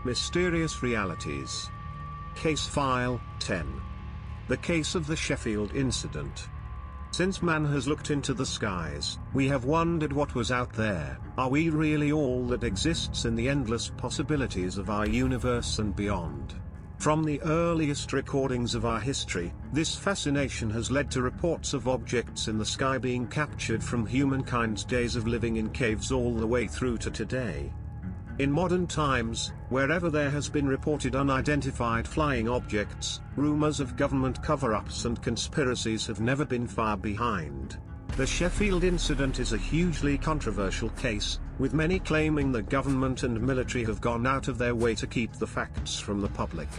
Mysterious Realities. Case File 10. The case of the Sheffield incident. Since man has looked into the skies, we have wondered what was out there. Are we really all that exists in the endless possibilities of our universe and beyond? From the earliest recordings of our history, this fascination has led to reports of objects in the sky being captured from humankind's days of living in caves all the way through to today. In modern times, wherever there has been reported unidentified flying objects, rumors of government cover-ups and conspiracies have never been far behind. The Sheffield incident is a hugely controversial case, with many claiming the government and military have gone out of their way to keep the facts from the public.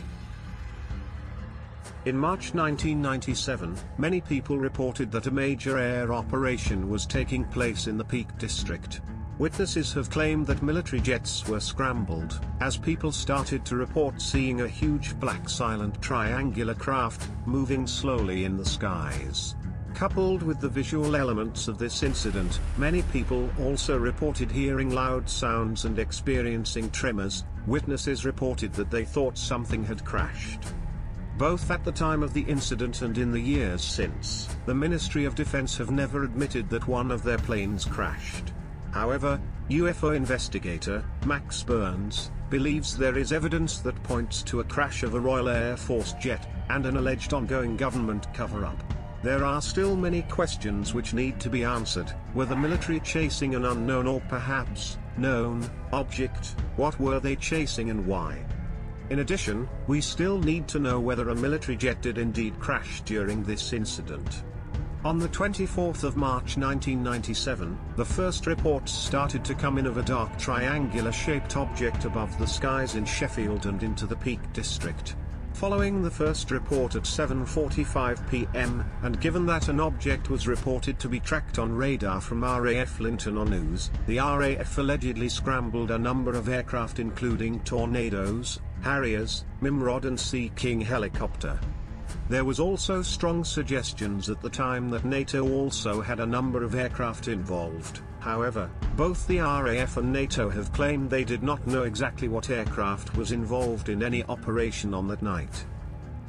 In March 1997, many people reported that a major air operation was taking place in the Peak District. Witnesses have claimed that military jets were scrambled, as people started to report seeing a huge black silent triangular craft, moving slowly in the skies. Coupled with the visual elements of this incident, many people also reported hearing loud sounds and experiencing tremors. Witnesses reported that they thought something had crashed. Both at the time of the incident and in the years since, the Ministry of Defense have never admitted that one of their planes crashed. However, UFO investigator, Max Burns, believes there is evidence that points to a crash of a Royal Air Force jet, and an alleged ongoing government cover-up. There are still many questions which need to be answered. Were the military chasing an unknown or perhaps known object? What were they chasing and why? In addition, we still need to know whether a military jet did indeed crash during this incident. On the 24th of March 1997, the first reports started to come in of a dark triangular-shaped object above the skies in Sheffield and into the Peak District. Following the first report at 7:45 p.m., and given that an object was reported to be tracked on radar from RAF Linton on News, the RAF allegedly scrambled a number of aircraft including Tornadoes, Harriers, Nimrod and Sea King helicopter. There was also strong suggestions at the time that NATO also had a number of aircraft involved. However, both the RAF and NATO have claimed they did not know exactly what aircraft was involved in any operation on that night.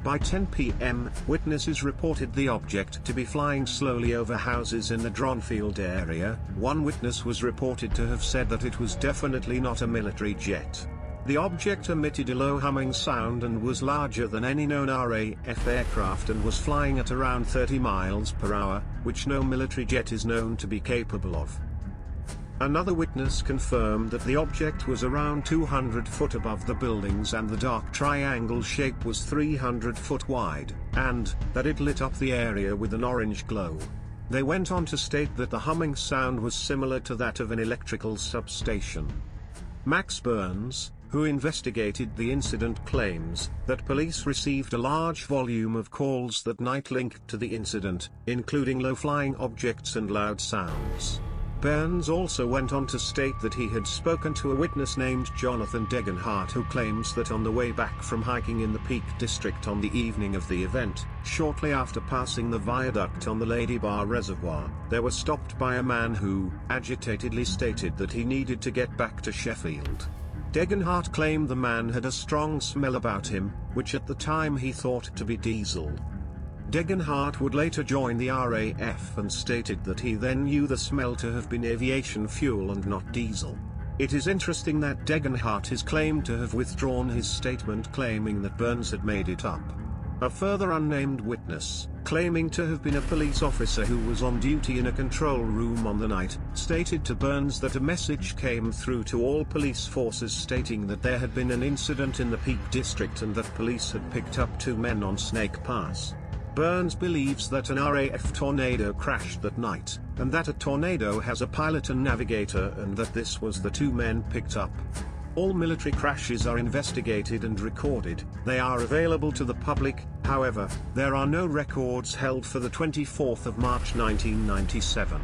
By 10 p.m., witnesses reported the object to be flying slowly over houses in the Dronfield area. One witness was reported to have said that it was definitely not a military jet. The object emitted a low humming sound and was larger than any known RAF aircraft and was flying at around 30 miles per hour, which no military jet is known to be capable of. Another witness confirmed that the object was around 200 foot above the buildings and the dark triangle shape was 300 foot wide, and that it lit up the area with an orange glow. They went on to state that the humming sound was similar to that of an electrical substation. Max Burns, who investigated the incident, claims that police received a large volume of calls that night linked to the incident, including low-flying objects and loud sounds. Burns also went on to state that he had spoken to a witness named Jonathan Degenhardt who claims that on the way back from hiking in the Peak District on the evening of the event, shortly after passing the viaduct on the Lady Bar Reservoir, they were stopped by a man who agitatedly stated that he needed to get back to Sheffield. Degenhardt claimed the man had a strong smell about him, which at the time he thought to be diesel. Degenhardt would later join the RAF and stated that he then knew the smell to have been aviation fuel and not diesel. It is interesting that Degenhardt is claimed to have withdrawn his statement claiming that Burns had made it up. A further unnamed witness, claiming to have been a police officer who was on duty in a control room on the night, stated to Burns that a message came through to all police forces stating that there had been an incident in the Peak District and that police had picked up 2 men on Snake Pass. Burns believes that an RAF Tornado crashed that night, and that a Tornado has a pilot and navigator and that this was the 2 men picked up. All military crashes are investigated and recorded. They are available to the public. However, there are no records held for the 24th of March 1997.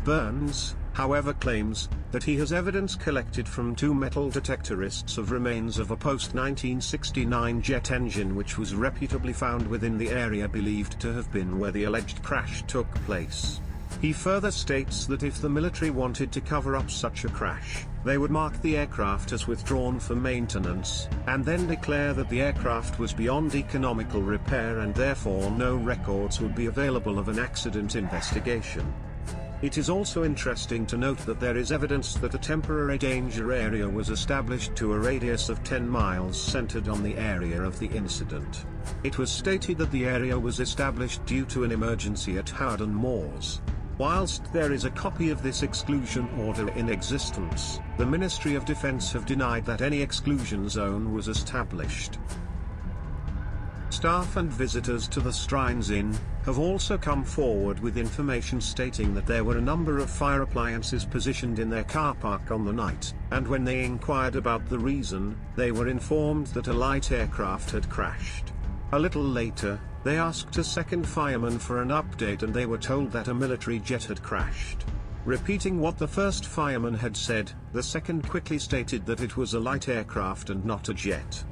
Burns, however, claims that he has evidence collected from 2 metal detectorists of remains of a post-1969 jet engine which was reputably found within the area believed to have been where the alleged crash took place. He further states that if the military wanted to cover up such a crash, They would mark the aircraft as withdrawn for maintenance, and then declare that the aircraft was beyond economical repair and therefore no records would be available of an accident investigation. It is also interesting to note that there is evidence that a temporary danger area was established to a radius of 10 miles centered on the area of the incident. It was stated that the area was established due to an emergency at Howden Moors. Whilst there is a copy of this exclusion order in existence, the Ministry of Defence have denied that any exclusion zone was established. Staff and visitors to the Shrines Inn have also come forward with information stating that there were a number of fire appliances positioned in their car park on the night, and when they inquired about the reason, they were informed that a light aircraft had crashed. A little later, they asked a second fireman for an update and they were told that a military jet had crashed. Repeating what the first fireman had said, the second quickly stated that it was a light aircraft and not a jet.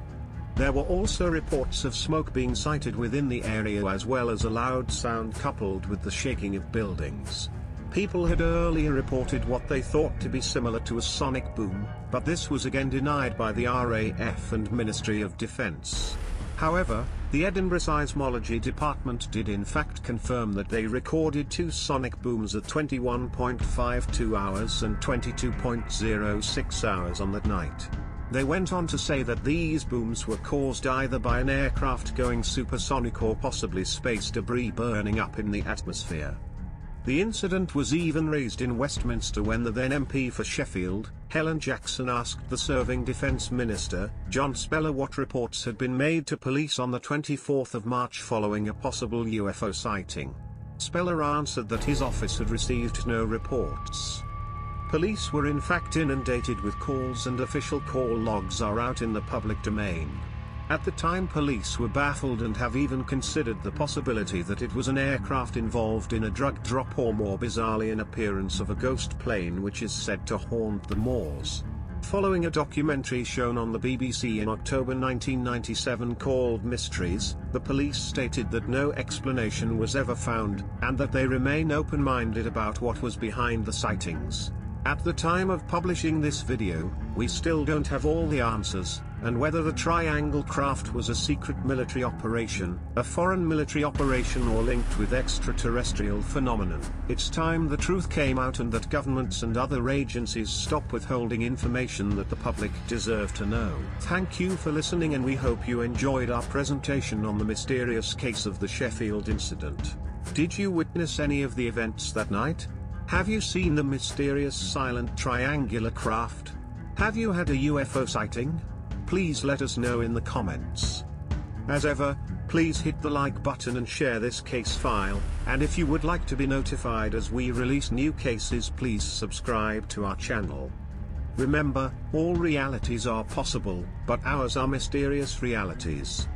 There were also reports of smoke being sighted within the area as well as a loud sound coupled with the shaking of buildings. People had earlier reported what they thought to be similar to a sonic boom, but this was again denied by the RAF and Ministry of Defence. However, the Edinburgh Seismology Department did in fact confirm that they recorded two sonic booms at 21.52 hours and 22.06 hours on that night. They went on to say that these booms were caused either by an aircraft going supersonic or possibly space debris burning up in the atmosphere. The incident was even raised in Westminster when the then MP for Sheffield, Helen Jackson, asked the serving Defence Minister, John Speller, what reports had been made to police on the 24th of March following a possible UFO sighting. Speller answered that his office had received no reports. Police were in fact inundated with calls and official call logs are out in the public domain. At the time, police were baffled and have even considered the possibility that it was an aircraft involved in a drug drop or more bizarrely an appearance of a ghost plane which is said to haunt the moors. Following a documentary shown on the BBC in October 1997 called Mysteries, the police stated that no explanation was ever found, and that they remain open-minded about what was behind the sightings. At the time of publishing this video, we still don't have all the answers, and whether the triangle craft was a secret military operation, a foreign military operation or linked with extraterrestrial phenomenon. It's time the truth came out and that governments and other agencies stop withholding information that the public deserve to know. Thank you for listening and we hope you enjoyed our presentation on the mysterious case of the Sheffield incident. Did you witness any of the events that night? Have you seen the mysterious silent triangular craft? Have you had a UFO sighting? Please let us know in the comments. As ever, please hit the like button and share this case file, and if you would like to be notified as we release new cases, please subscribe to our channel. Remember, all realities are possible, but ours are mysterious realities.